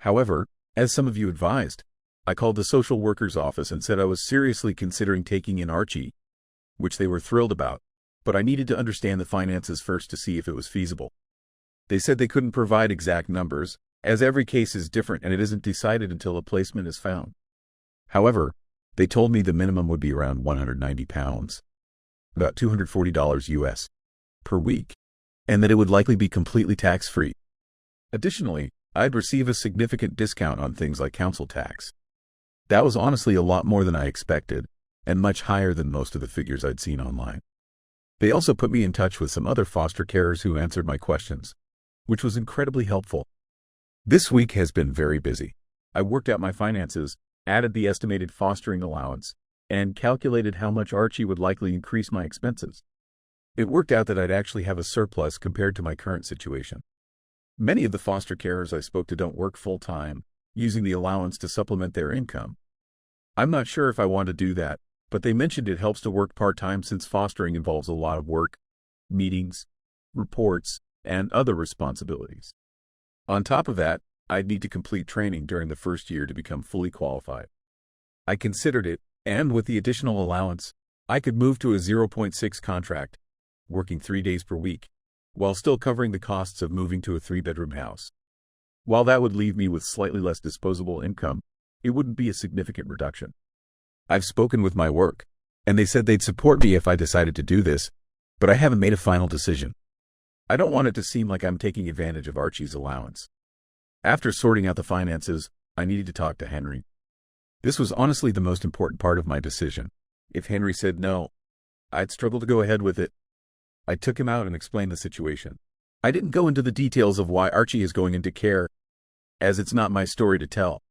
However, as some of you advised, I called the social worker's office and said I was seriously considering taking in Archie, which they were thrilled about, but I needed to understand the finances first to see if it was feasible. They said they couldn't provide exact numbers, as every case is different and it isn't decided until a placement is found. However, they told me the minimum would be around £190, about $240 US, per week, and that it would likely be completely tax-free. Additionally, I'd receive a significant discount on things like council tax. That was honestly a lot more than I expected, and much higher than most of the figures I'd seen online. They also put me in touch with some other foster carers who answered my questions, which was incredibly helpful. This week has been very busy. I worked out my finances, added the estimated fostering allowance, and calculated how much Archie would likely increase my expenses. It worked out that I'd actually have a surplus compared to my current situation. Many of the foster carers I spoke to don't work full-time, using the allowance to supplement their income. I'm not sure if I want to do that, but they mentioned it helps to work part-time since fostering involves a lot of work, meetings, reports, and other responsibilities. On top of that, I'd need to complete training during the first year to become fully qualified. I considered it, and with the additional allowance, I could move to a 0.6 contract, working 3 days per week, while still covering the costs of moving to a 3-bedroom house. While that would leave me with slightly less disposable income, it wouldn't be a significant reduction. I've spoken with my work, and they said they'd support me if I decided to do this, but I haven't made a final decision. I don't want it to seem like I'm taking advantage of Archie's allowance. After sorting out the finances, I needed to talk to Henry. This was honestly the most important part of my decision. If Henry said no, I'd struggle to go ahead with it. I took him out and explained the situation. I didn't go into the details of why Archie is going into care, as it's not my story to tell.